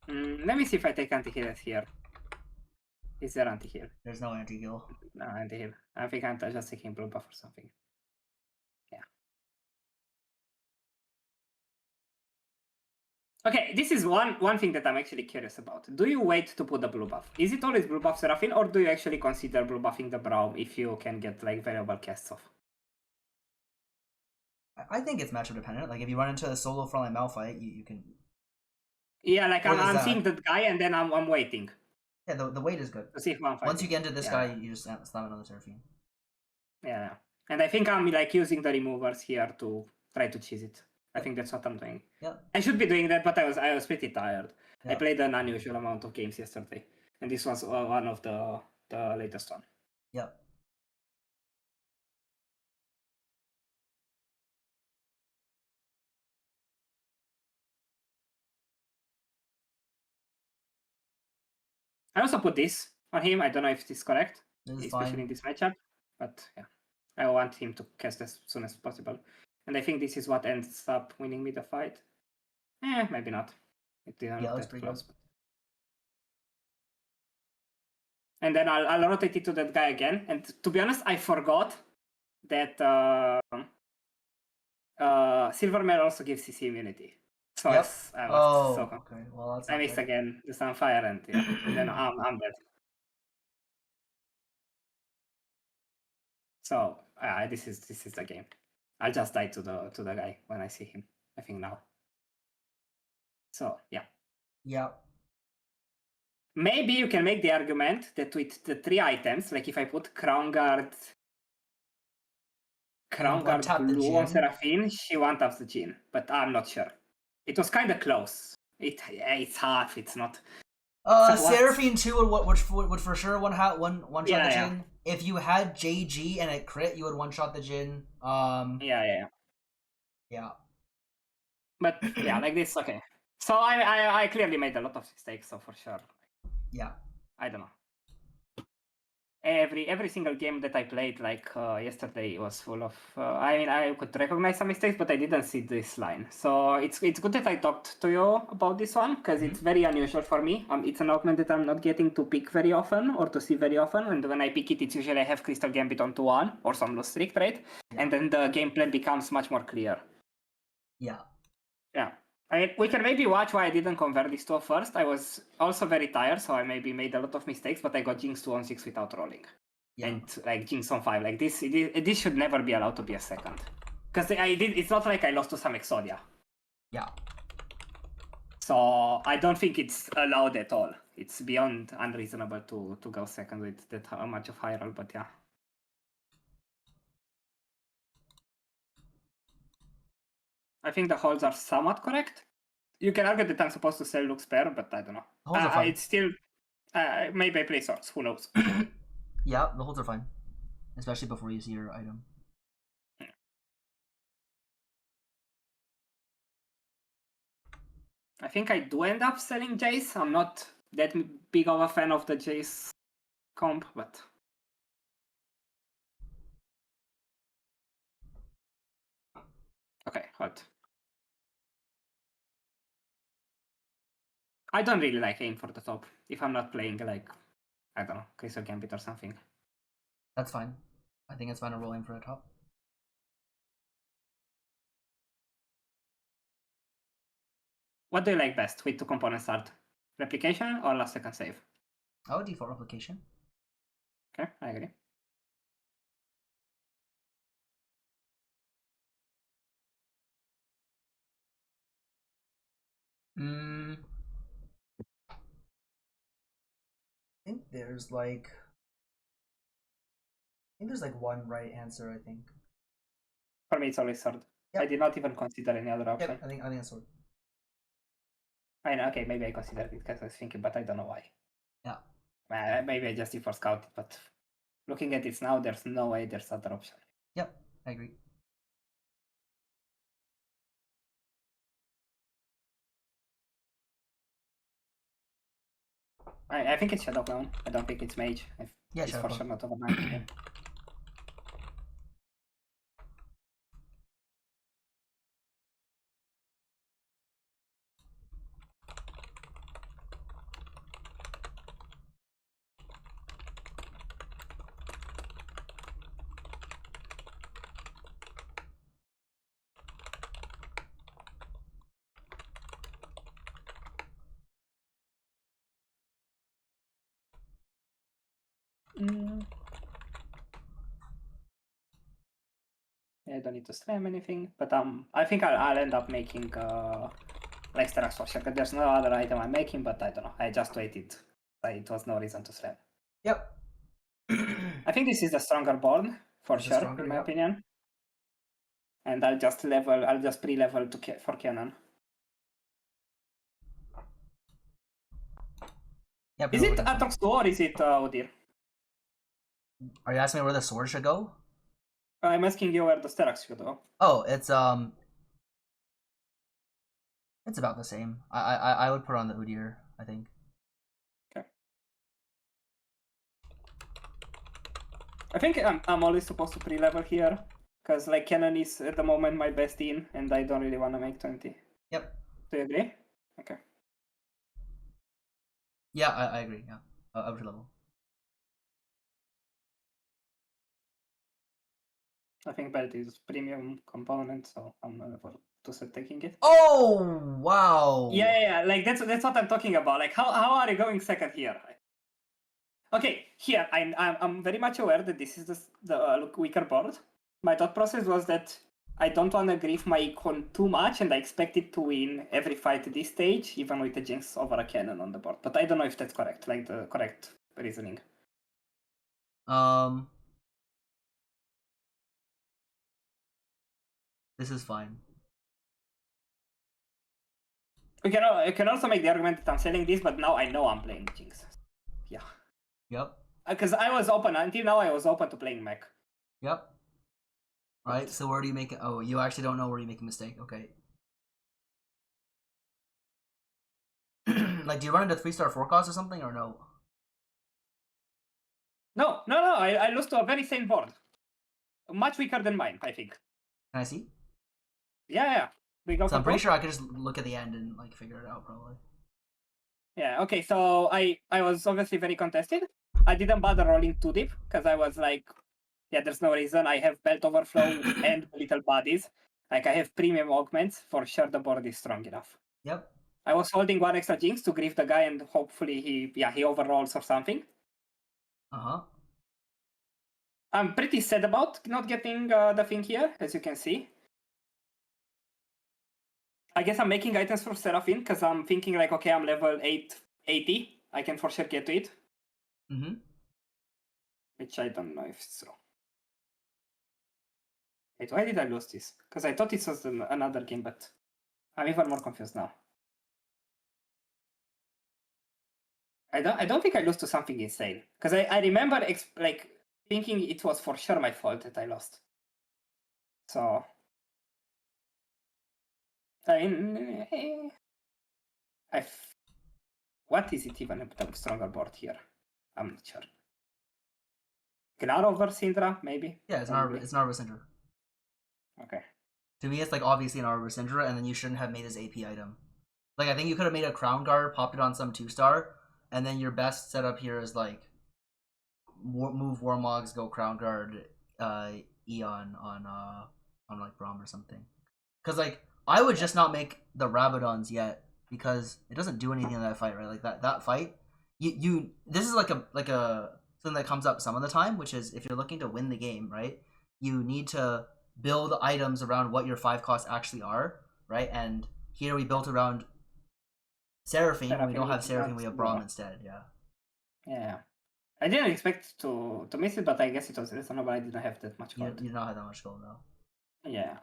Let me see if I take anti-heal here. Is there anti-heal? There's no anti-heal. No anti-heal. I think I'm just taking blue buff or something. Yeah. Okay, this is one thing that I'm actually curious about. Do you wait to put the blue buff? Is it always blue buff Seraphine, or do you actually consider blue buffing the Braum if you can get like variable casts off? I think it's matchup dependent. Like if you run into a solo frontline Malphite, you can. Yeah, like I'm seeing that guy and then I'm waiting. Yeah, the wait is good. To see if I'm fighting. Once you get into this guy, you just slam another Seraphine. Yeah, and I think I'm like using the removers here to try to cheese it. I think that's what I'm doing. Yeah. I should be doing that, but I was pretty tired. I played an unusual amount of games yesterday, and this was one of the latest one. Yep. I also put this on him. I don't know if this is correct, especially in this matchup, but yeah, I want him to cast as soon as possible, and I think this is what ends up winning me the fight. Maybe not. It didn't look that close. But... And then I'll rotate it to that guy again. And to be honest, I forgot that Silvermare also gives CC immunity. So yep. I was so confused. Okay. Well, that's I missed again the Sunfire, and and then I'm dead. So this is the game. I'll just die to the guy when I see him. I think now. So yeah. Yep. Maybe you can make the argument that with the 3 items, like if I put Crown Guard Blue on Seraphine, she one-taps the Jhin, but I'm not sure. It was kind of close. It's half. It's not. Seraphine 2 would for sure one shot the Jhin. If you had JG and a crit, you would one shot the Jhin. Yeah. But yeah, like this, okay. So I clearly made a lot of mistakes, so for sure. Yeah. I don't know. Every single game that I played, like yesterday, was full of. I mean, I could recognize some mistakes, but I didn't see this line. So it's good that I talked to you about this one because it's very unusual for me. It's an augment that I'm not getting to pick very often or to see very often. And when I pick it, it's usually I have Crystal Gambit on 2-1 or some low streak, right? Yeah. And then the game plan becomes much more clear. Yeah. Yeah. We can maybe watch why I didn't convert this to a first. I was also very tired, so I maybe made a lot of mistakes, but I got Jinx 2 on 6 without rolling. Yeah. And like Jinx on 5. Like this should never be allowed to be a second. Because it's not like I lost to some Exodia. Yeah. So I don't think it's allowed at all. It's beyond unreasonable to go second with that much of high roll, but yeah. I think the holds are somewhat correct. You can argue that I'm supposed to sell Luke's pair, but I don't know. It's still... maybe I play swords, who knows? Yeah, the holds are fine. Especially before you see your item. I think I do end up selling Jace. I'm not that big of a fan of the Jace comp, but... Okay, hold. I don't really like aim for the top if I'm not playing like, I don't know, Crystal Gambit or something. That's fine. I think it's fine to roll in for the top. What do you like best with 2 component start? Replication or last second save? I would default replication. Okay, I agree. I think there's like one right answer, I think. For me, it's always sword. Yep. I did not even consider any other option. Yep, I think it's sword. I know, okay, maybe I considered it because I was thinking, but I don't know why. Yeah. Maybe I just default scouted, but looking at it now, there's no way there's other option. Yep, I agree. I think it's Shadow Clone. I don't think it's Mage. Yeah, it's Shadow for Clone. sure not overnight. Yeah. I don't need to slam anything, but I think I'll end up making like Sterak for sure. There's no other item I'm making, but I don't know. I just waited. It was no reason to slam. Yep. I think this is the stronger board for This is sure, stronger, in my yep. opinion. And I'll just pre-level for cannon. Yep. Is it Atox 2 or is it Odir? Are you asking me where the sword should go? I'm asking you where the Sterak should go. Oh, it's about the same. I would put on the Udyr, I think. Okay. I think I'm always supposed to pre-level here, because like cannon is at the moment my best in, and I don't really want to make 20. Yep. Do you agree? Okay. Yeah, I agree. Yeah, up to level. I think belt is premium component, so I'm not able to start taking it. Oh wow! Yeah. Like that's what I'm talking about. Like how are you going second here? Okay, here I'm very much aware that this is the weaker board. My thought process was that I don't want to grief my icon too much, and I expect it to win every fight at this stage, even with the Jinx over a cannon on the board. But I don't know if that's correct, like the correct reasoning. This is fine. You can also make the argument that I'm selling this, but now I know I'm playing Jinx. Yeah. Yep. Because I was open until now. I was open to playing mech. Yep. Right. So where do you make it? Oh, you actually don't know where you make a mistake. Okay. Like, do you run into 3-star forecast or something, or no? No. I lost to a very sane board. Much weaker than mine, I think. Can I see? Yeah. We go so I'm pretty sure I could just look at the end and like figure it out probably. Yeah, okay, so I was obviously very contested. I didn't bother rolling too deep because I was like, yeah, there's no reason. I have belt overflow and little bodies. Like I have premium augments. For sure the board is strong enough. Yep. I was holding one extra Jinx to grief the guy and hopefully he overrolls or something. I'm pretty sad about not getting the thing here, as you can see. I guess I'm making items for Seraphine because I'm thinking like, okay, I'm level 880. I can for sure get to it. Which I don't know if it's so. Wait, why did I lose this? Because I thought it was another game, but I'm even more confused now. I don't think I lost to something insane. Because I remember like thinking it was for sure my fault that I lost. So What is it even a stronger board here? I'm not sure. Gnar over Syndra, maybe? Yeah, it's Probably. an Arbor Syndra. Okay. To me, it's like obviously an Arbor Syndra, and then you shouldn't have made his AP item. Like, I think you could have made a Crown Guard, popped it on some 2-star, and then your best setup here is like move Warmogs, go Crown Guard, Eon on like Braum or something. Because like I would just not make the Rabadons yet because it doesn't do anything in that fight, right? Like that fight, you this is like a something that comes up some of the time, which is if you're looking to win the game, right? You need to build items around what your 5 costs actually are, right? And here we built around Seraphine. When we don't have Seraphine, we have Braum instead. Yeah. Yeah. I didn't expect to miss it, but I guess it was reasonable. I didn't have that much gold. You did not have that much gold, though. Yeah.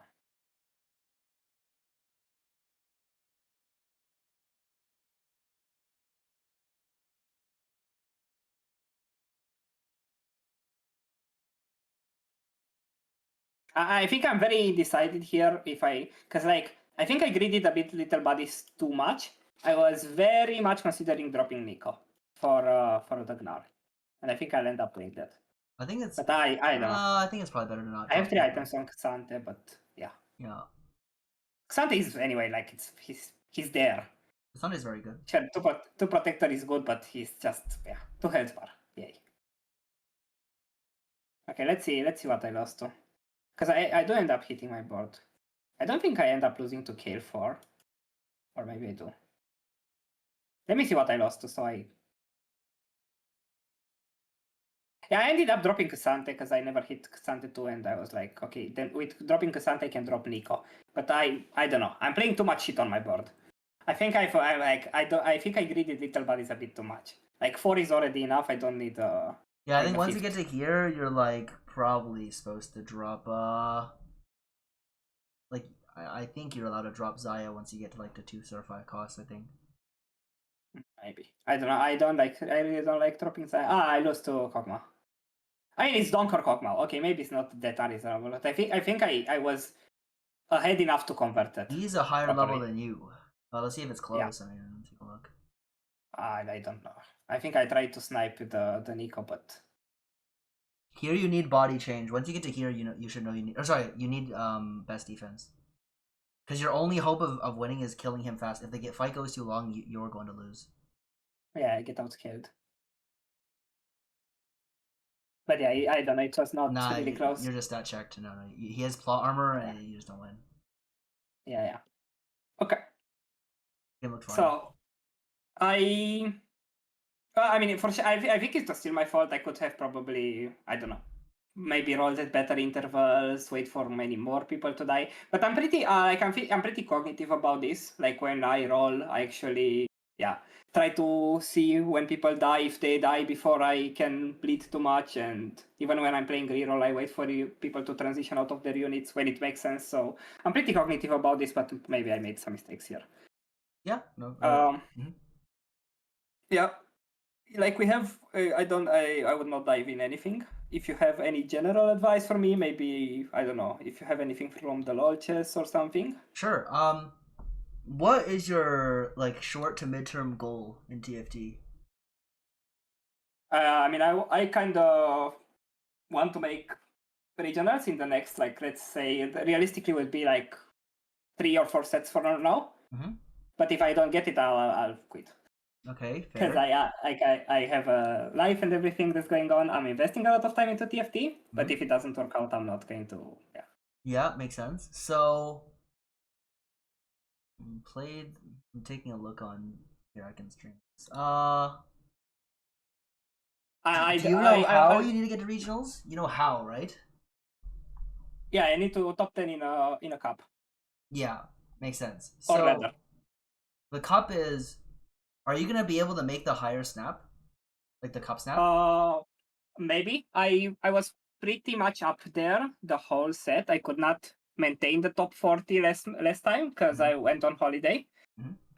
I think I'm very decided here because like I think I greeded a bit little buddies too much. I was very much considering dropping Nico for the Gnar, and I think I'll end up doing that. I think it's. But I don't know. I think it's probably better to not. I have 3 items on Xante, but yeah. Yeah. Xante is anyway like he's there. Xante is very good. Sure, two protector is good, but he's just 2 health bar. Yay. Okay, let's see what I lost to. Because I do end up hitting my board. I don't think I end up losing to Kale 4. Or maybe I do. Let me see what I lost to, so I... Yeah, I ended up dropping Xante because I never hit Xante 2 and I was like, okay, then with dropping Xante I can drop Nico. But I don't know. I'm playing too much shit on my board. I think I think I greeded little buddies a bit too much. Like 4 is already enough. I don't need yeah, I think once you get to here, you're like probably supposed to drop like I think you're allowed to drop Zaya once you get to like the 2-star 5 costs, I think. Maybe. I don't know. I really don't like dropping Zaya. I lost to Kog'Maw. I mean it's Donk or Kog'Maw. Okay, maybe it's not that unreasonable, but I think I was ahead enough to convert it. He's a higher level than you. Let's see if it's close. Yeah. I mean, take a look. I don't know. I think I tried to snipe the Nico, but here you need body change. Once you get to here, you should know you need. Or sorry, you need best defense. Because your only hope of winning is killing him fast. If the fight goes too long, you're going to lose. Yeah, I get outscaled. But yeah, I don't know. It was not really close. You're just stat checked. No, he has plot armor, and you just don't win. Yeah. Okay. It looked fine. So, I mean, for sure, I think it's still my fault. I could have probably, I don't know, maybe rolled at better intervals, wait for many more people to die. But I'm pretty, I'm pretty cognitive about this. Like when I roll, I actually, try to see when people die, if they die before I can bleed too much. And even when I'm playing reroll, I wait for people to transition out of their units when it makes sense. So I'm pretty cognitive about this, but maybe I made some mistakes here. Yeah. No. Yeah. Like we have, I would not dive in anything. If you have any general advice for me, maybe, I don't know, if you have anything from the LoL chess or something. Sure. What is your like short to midterm goal in TFT? I mean, I kind of want to make regionals in the next, like, let's say, realistically would be like 3 or 4 sets for now. Mm-hmm. But if I don't get it, I'll quit. Okay, fair. Because I have a life and everything that's going on. I'm investing a lot of time into TFT, but if it doesn't work out, I'm not going to. Yeah. Yeah, makes sense. So, played. I'm taking a look on here. I can stream this. Do you know how you need to get to regionals? You know how, right? Yeah, I need to top 10 in a cup. Yeah, makes sense. Or so ladder. The cup is. Are you gonna be able to make the higher snap, like the cup snap? Maybe. I was pretty much up there the whole set. I could not maintain the top 40 last time because I went on holiday.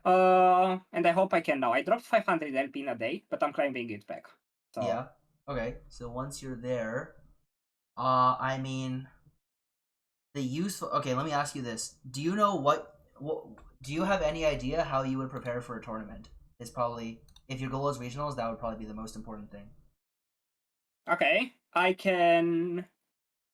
And I hope I can now. I dropped 500 LP in a day, but I'm climbing it back. So. Yeah. Okay. So once you're there, I mean, the useful. Okay, let me ask you this: do you know what do you have any idea how you would prepare for a tournament? It's probably, if your goal is regionals, that would probably be the most important thing. Okay, I can,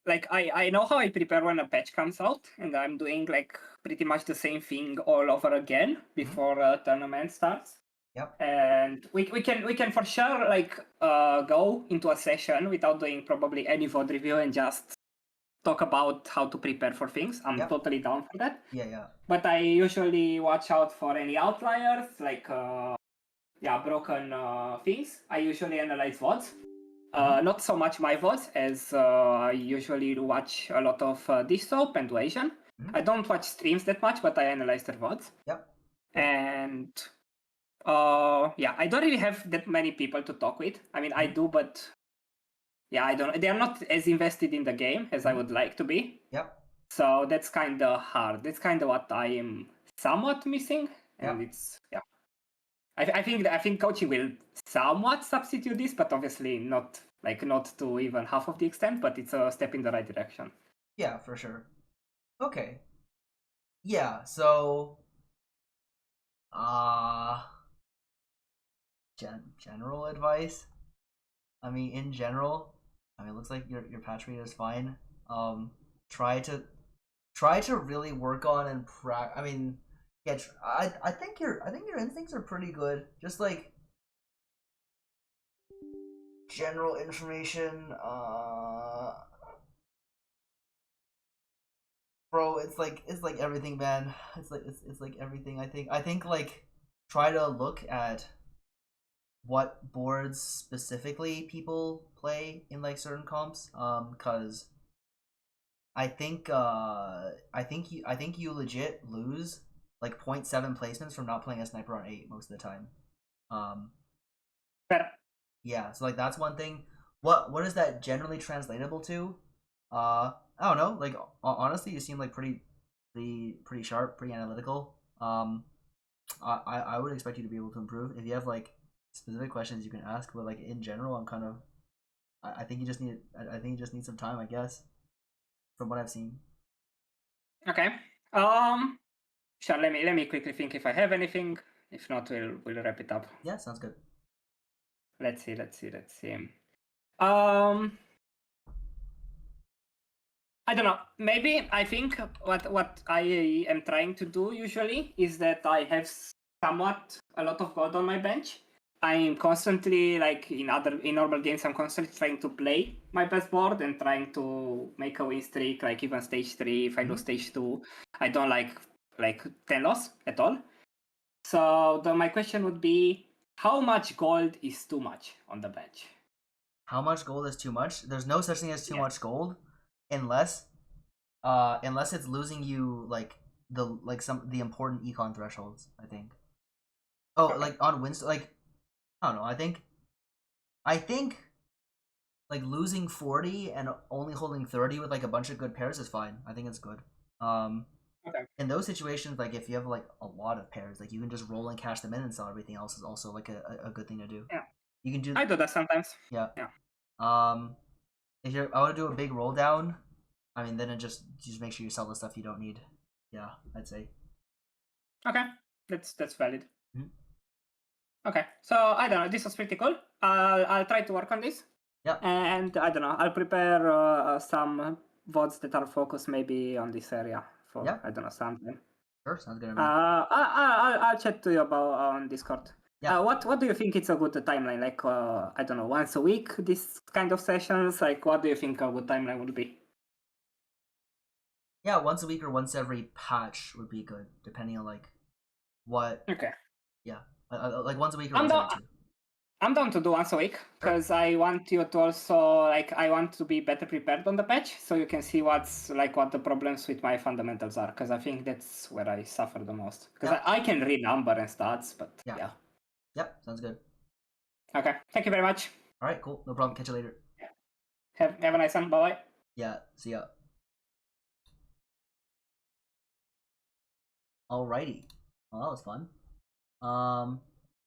like, I know how I prepare when a patch comes out, and I'm doing like pretty much the same thing all over again before a tournament starts. Yep. And we can for sure like go into a session without doing probably any VOD review and just talk about how to prepare for things. I'm Yep. totally down for that. Yeah. But I usually watch out for any outliers, like broken things. I usually analyze VODs. Not so much my VODs, as I usually watch a lot of Distop and Asian. I don't watch streams that much, but I analyze their VODs. Yep. And I don't really have that many people to talk with. I mean, I do, but yeah, I don't. They are not as invested in the game as I would like to be. Yep. So that's kind of hard. That's kind of what I am somewhat missing, and it's I think coaching will somewhat substitute this, but obviously not to even half of the extent. But it's a step in the right direction. Yeah, for sure. Okay. Yeah. So, general advice. I mean, in general, it looks like your patch rate is fine. Try to really work on and I mean, yeah. I think your instincts are pretty good. Just like general information. Bro, it's like everything, man. It's like everything. I think like try to look at what boards specifically people play in like certain comps. Cause I think you legit lose like 0.7 placements from not playing a sniper on 8 most of the time. Yeah, so like that's one thing. What is that generally translatable to? I don't know. Like honestly, you seem like pretty sharp, pretty analytical. I would expect you to be able to improve. If you have like specific questions, you can ask. But like in general, I'm kind of I think you just need some time, I guess, from what I've seen. Okay. Sure. Let me quickly think if I have anything. If not, we'll wrap it up. Yeah, sounds good. Let's see. I don't know. Maybe I think what I am trying to do usually is that I have somewhat a lot of gold on my bench. I'm constantly like in normal games. I'm constantly trying to play my best board and trying to make a win streak. Like even stage 3, if I lose stage 2, I don't like 10 loss at all. So my question would be, how much gold is too much on the bench? How much gold is too much? There's no such thing as too much gold, unless it's losing you like the important econ thresholds. I think. Oh, okay. Like on wins, like I don't know. I think like losing 40 and only holding 30 with like a bunch of good pairs is fine. I think it's good. Okay. In those situations, like if you have like a lot of pairs, like you can just roll and cash them in, and so everything else is also like a good thing to do. Yeah. You can do. I do that sometimes. Yeah. Yeah. If you're I want to do a big roll down, I mean then it just make sure you sell the stuff you don't need. Yeah, I'd say. Okay, that's valid. Okay, so I don't know. This was pretty cool. I'll try to work on this. Yeah. And I don't know. I'll prepare some VODs that are focused maybe on this area for I don't know something. Sure, sounds good. I'll chat to you about on Discord. Yeah. What do you think it's a good timeline? Like I don't know, once a week, this kind of sessions. Like, what do you think a good timeline would be? Yeah, once a week or once every patch would be good, depending on like what. Okay. Yeah, like once a week or once every 2. I'm down to do once a week because I want you to also I want to be better prepared on the patch, so you can see what the problems with my fundamentals are, because I think that's where I suffer the most. Because I can read number and stats, but yeah. Yep, sounds good. Okay, thank you very much. All right, cool, no problem. Catch you later. Have a nice one. Bye bye. Yeah, see ya. Alrighty, well that was fun.